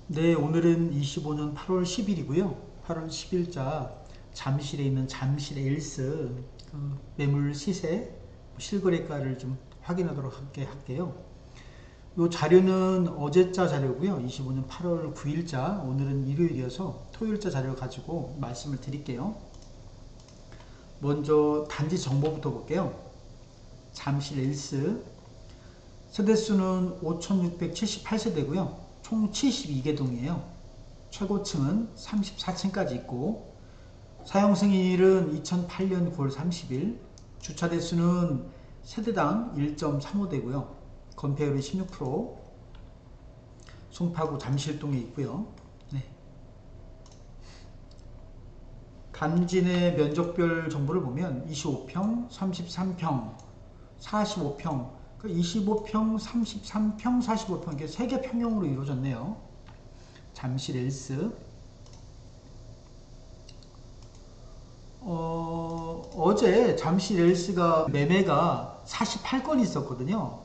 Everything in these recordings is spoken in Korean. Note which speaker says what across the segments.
Speaker 1: 네, 오늘은 25년 8월 10일이고요. 8월 10일자 잠실에 있는 잠실 에일스 매물 시세 실거래가를 좀 확인하도록 할게요. 이 자료는 어제자 자료고요. 25년 8월 9일자, 오늘은 일요일이어서 토요일자 자료를 가지고 말씀을 드릴게요. 먼저 단지 정보부터 볼게요. 잠실 에일스 세대수는 5678세대고요. 총 72개 동이에요. 최고층은 34층까지 있고 사용 승인일은 2008년 9월 30일, 주차 대수는 세대당 1.35대고요. 건폐율은 16%, 송파구 잠실동에 있고요. 네. 단지 내 면적별 정보를 보면 25평, 33평, 45평, 25평, 33평, 45평 이게 3개 평형으로 이루어졌네요. 잠실 엘스. 어제 잠실 엘스가 매매가 48건이 있었거든요.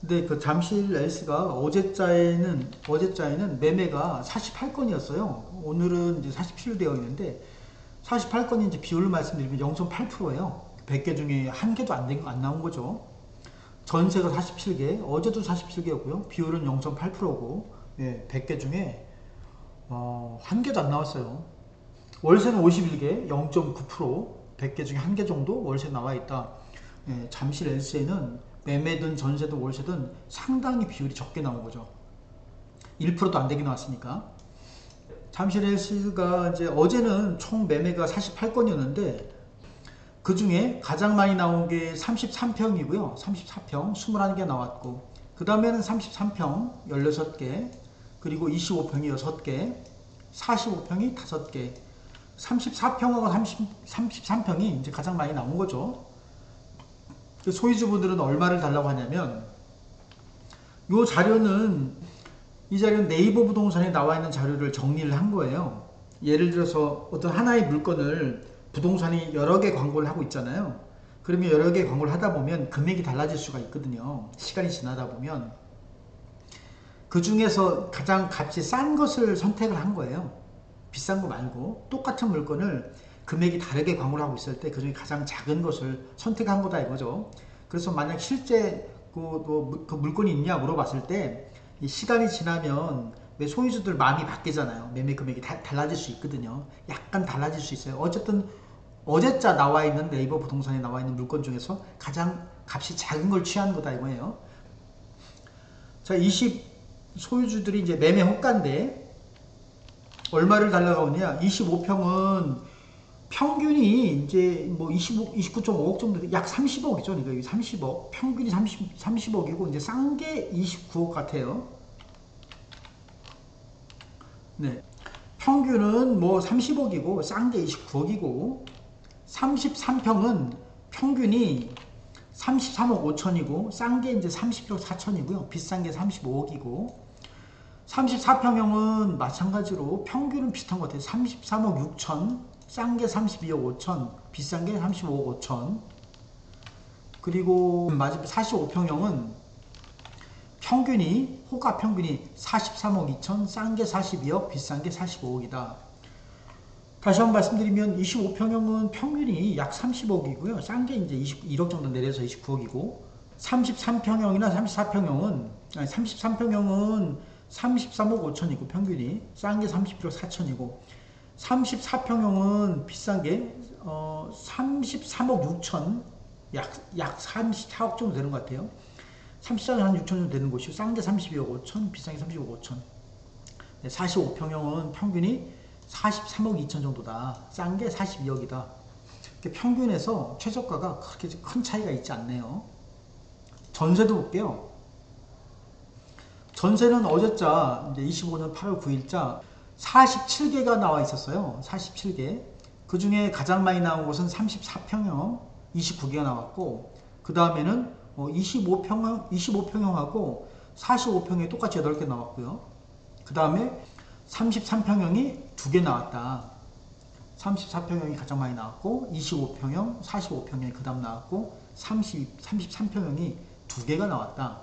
Speaker 1: 근데 그 잠실 엘스가 어제자에는 매매가 48건이었어요. 오늘은 이제 47로 되어 있는데 48건이 이제 비율을 말씀드리면 0.8%예요. 100개 중에 한 개도 안 나온 거죠. 전세가 47개, 어제도 47개였고요. 비율은 0.8%고, 예, 100개 중에 한 개도 안 나왔어요. 월세는 51개, 0.9%, 100개 중에 한 개 정도 월세 나와 있다. 예, 잠실 엘스에는 매매든 전세든 월세든 상당히 비율이 적게 나온 거죠. 1%도 안 되게 나왔으니까. 잠실 엘스가 이제 어제는 총 매매가 48건이었는데 그 중에 가장 많이 나온 게 33평이고요. 34평 21개 나왔고, 그 다음에는 33평 16개, 그리고 25평이 6개, 45평이 5개, 34평하고 33평이 이제 가장 많이 나온 거죠. 소유주분들은 얼마를 달라고 하냐면, 이 자료는 네이버 부동산에 나와 있는 자료를 정리를 한 거예요. 예를 들어서 어떤 하나의 물건을 부동산이 여러 개 광고를 하고 있잖아요. 그러면 여러 개 광고를 하다 보면 금액이 달라질 수가 있거든요. 시간이 지나다 보면. 그 중에서 가장 값이 싼 것을 선택을 한 거예요. 비싼 거 말고 똑같은 물건을 금액이 다르게 광고를 하고 있을 때 그 중에 가장 작은 것을 선택한 거다 이거죠. 그래서 만약 실제 그 물건이 있냐 물어봤을 때 시간이 지나면 소유주들 마음이 바뀌잖아요. 매매 금액이 달라질 수 있거든요. 약간 달라질 수 있어요. 어쨌든 어제자 나와 있는 네이버 부동산에 나와 있는 물건 중에서 가장 값이 작은 걸 취한 거다 이거예요. 자, 20 소유주들이 이제 매매 호가인데 얼마를 달라고 하느냐? 25평은 평균이 이제 뭐 29.5억 정도, 약 30억이죠. 그러니까 30억, 평균이 30억이고 이제 싼 게 29억 같아요. 네. 평균은 뭐 30억이고 싼 게 29억이고 33평은 평균이 33억 5천이고 싼 게 이제 31억 4천이고요. 비싼 게 35억이고 34평형은 마찬가지로 평균은 비슷한 것 같아요. 33억 6천, 싼 게 32억 5천, 비싼 게 35억 5천. 그리고 마지막 45평형은 호가 평균이 43억 2천, 싼 게 42억, 비싼 게 45억이다. 다시 한번 말씀드리면 25평형은 평균이 약 30억이고요. 싼 게 이제 21억 정도 내려서 29억이고 33평형이나 33평형은 33억 5천이고 평균이 싼 게 31억 4천이고 34평형은 비싼 게 33억 6천 약 34억 정도 되는 것 같아요. 34억 한 6천 정도 되는 곳이고 싼 게 32억 5천 비싼 게 35억 5천. 45평형은 평균이 43억 2천 정도다. 싼 게 42억이다. 평균에서 최저가가 그렇게 큰 차이가 있지 않네요. 전세도 볼게요. 전세는 어제자 이제 25년 8월 9일자 47개가 나와 있었어요. 47개. 그 중에 가장 많이 나온 곳은 34평형 29개가 나왔고, 그 다음에는 25평형하고 45평형이 똑같이 8개 나왔고요. 그 다음에 33평형이 2개 나왔다. 34평형이 가장 많이 나왔고 25평형, 45평형이 그 다음 나왔고 33평형이 2개가 나왔다.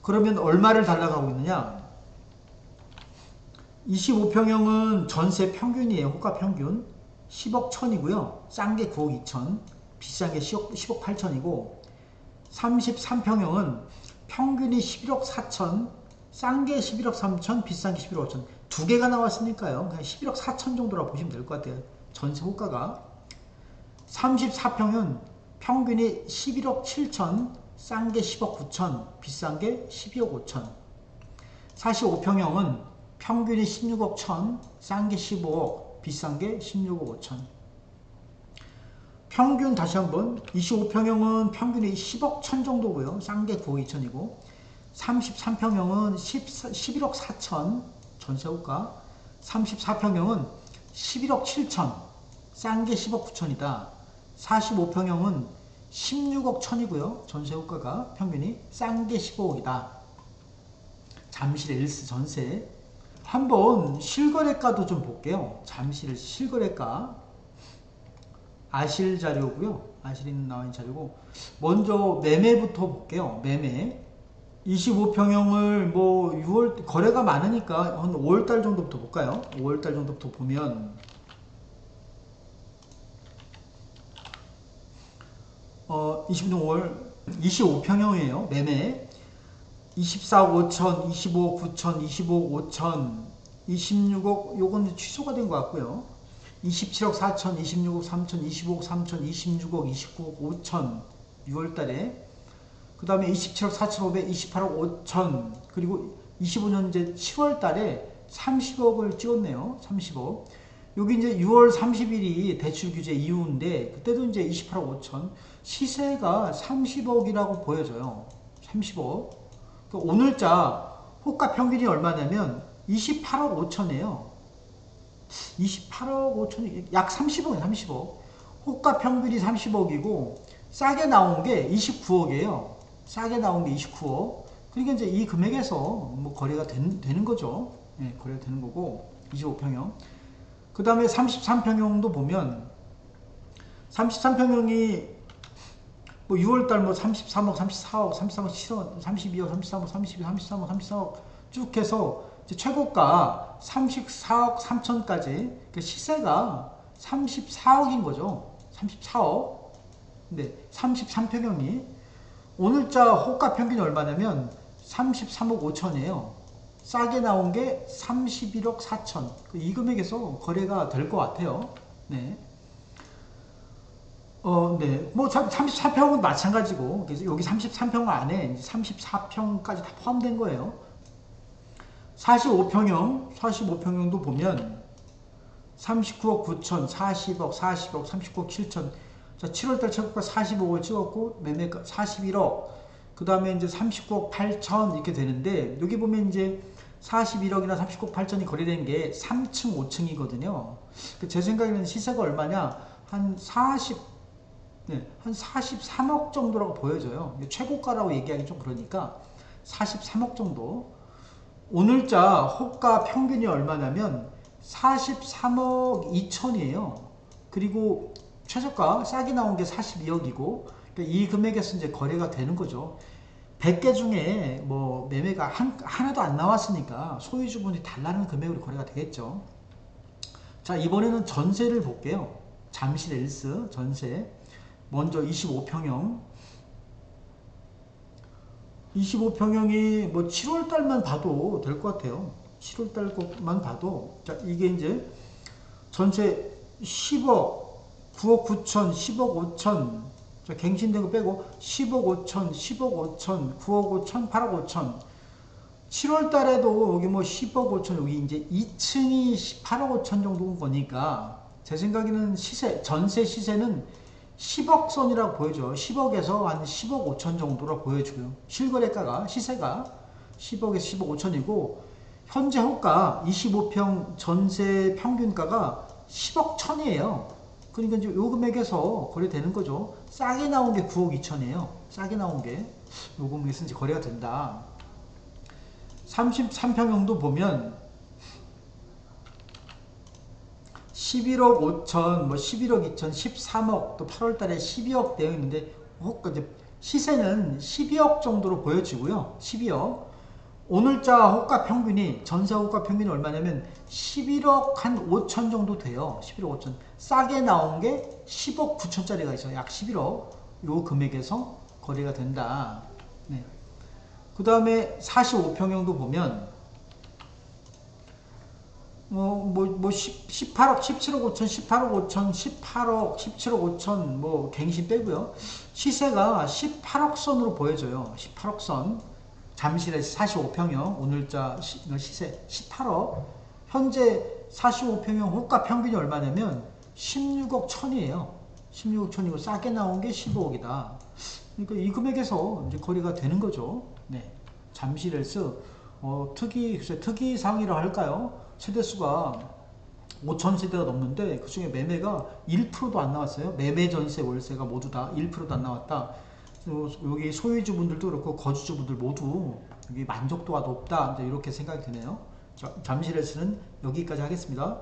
Speaker 1: 그러면 얼마를 달라고 하고 있느냐? 25평형은 전세 평균이에요. 호가 평균 10억 1천이고요. 싼 게 9억 2천, 비싼 게 10억 8천이고, 33평형은 평균이 11억 4천, 싼 게 11억 3천, 비싼 게 11억 5천. 두 개가 나왔으니까요. 그냥 11억 4천 정도라고 보시면 될 것 같아요. 전세 호가가. 34평은 평균이 11억 7천, 싼 게 10억 9천, 비싼 게 12억 5천. 45평형은 평균이 16억 1천, 싼 게 15억, 비싼 게 16억 5천. 평균 다시 한번 25평형은 평균이 10억 1천 정도고요. 싼 게 9억 2천이고, 33평형은 11억 4천 전세호가, 34평형은 11억 7천, 싼 게 10억 9천이다. 45평형은 16억 1천이고요. 전세호가가 평균이 싼 게 15억이다. 잠실 엘스 전세. 한번 실거래가도 좀 볼게요. 잠실 실거래가. 아실 자료고요. 아실에 나와 있는 자료고, 먼저 매매부터 볼게요. 매매. 25평형을 뭐 6월 거래가 많으니까 한 5월달 정도부터 볼까요? 5월달 정도부터 보면 25월 25평형이에요. 매매 24억 5천, 25억 9천, 25억 5천, 26억, 요건 취소가 된 것 같고요. 27억 4천, 26억 3천, 25억 3천, 26억, 29억 5천 6월달에, 그 다음에 27억 4천 5백, 28억 5천, 그리고 25년 이제 7월달에 30억을 찍었네요. 30억. 여기 이제 6월 30일이 대출 규제 이후인데, 그때도 이제 28억 5천, 시세가 30억이라고 보여져요. 30억. 오늘자 호가 평균이 얼마냐면 28억 5천이에요. 28억 5천, 약 30억이에요. 30억. 호가 평균이 30억이고 싸게 나온 게 29억이에요. 싸게 나온 게 29억. 그러니까 이제 이 금액에서 뭐 거래가 되는 거죠. 네, 거래가 되는 거고. 25평형. 그 다음에 33평형도 보면 33평형이 뭐 6월달 뭐 33억, 34억, 33억, 7억, 32억, 33억, 32억, 33억, 34억 쭉 해서 이제 최고가 34억 3천까지, 그 시세가 34억인 거죠. 34억. 근데 33평형이 오늘자 호가 평균이 얼마냐면 33억 5천이에요. 싸게 나온 게 31억 4천. 이 금액에서 거래가 될 것 같아요. 네. 네. 뭐 34평은 마찬가지고, 그래서 여기 33평 안에 34평까지 다 포함된 거예요. 45평형도 보면 39억 9천, 40억, 39억 7천. 자, 7월달 최고가 45억을 찍었고, 매매가 41억. 그 다음에 이제 39억 8천 이렇게 되는데, 여기 보면 이제 41억이나 39억 8천이 거래된 게 3층, 5층이거든요. 제 생각에는 시세가 얼마냐? 한 43억 정도라고 보여져요. 최고가라고 얘기하기 좀 그러니까 43억 정도. 오늘자 호가 평균이 얼마냐면 43억 2천이에요. 그리고 최저가 싸게 나온 게 42억이고, 그러니까 이 금액에서 이제 거래가 되는 거죠. 100개 중에 뭐 매매가 하나도 안 나왔으니까 소유주분이 달라는 금액으로 거래가 되겠죠. 자, 이번에는 전세를 볼게요. 잠실 엘스 전세. 먼저 25평형. 25평형이 뭐 7월달만 봐도 될 것 같아요. 7월달 것만 봐도. 자, 이게 이제 전체 10억, 9억 9천, 10억 5천. 자, 갱신된 거 빼고 10억 5천, 10억 5천, 9억 5천, 8억 5천. 7월달에도 여기 뭐 10억 5천, 여기 이제 2층이 8억 5천 정도인 거니까 제 생각에는 전세 시세는 10억 선이라고 보여줘요. 10억에서 한 10억 5천 정도로 보여주고요. 실거래가가, 시세가 10억에서 10억 5천이고, 현재 호가 25평 전세 평균가가 10억 천이에요. 그러니까 이제 요 금액에서 거래되는 거죠. 싸게 나온 게 9억 2천이에요. 싸게 나온 게 요 금액에서 이제 거래가 된다. 33평형도 보면 11억 5천, 뭐 11억 2천, 13억, 또 8월 달에 12억 되어 있는데, 시세는 12억 정도로 보여지고요. 12억. 오늘자 호가 평균이, 전세 호가 평균이 얼마냐면 11억 한 5천 정도 돼요. 11억 5천. 싸게 나온 게 10억 9천짜리가 있어요. 약 11억. 요 금액에서 거래가 된다. 네. 그 다음에 45평형도 보면 18억, 17억 5천, 18억 5천, 18억, 17억 5천, 갱신 빼고요. 시세가 18억 선으로 보여져요. 18억 선. 잠실에 45평형, 오늘자 시세 18억. 현재 45평형 호가 평균이 얼마냐면 16억 천이에요. 16억 천이고 싸게 나온 게 15억이다. 그러니까 이 금액에서 이제 거래가 되는 거죠. 네. 잠실에서 특이 상이라 할까요? 세대수가 5천 세대가 넘는데 그 중에 매매가 1%도 안 나왔어요. 매매 전세 월세가 모두 다 1%도 안 나왔다. 여기 소유주분들도 그렇고 거주주분들 모두 여기 만족도가 높다. 이제 이렇게 생각이 드네요. 잠실에서는 여기까지 하겠습니다.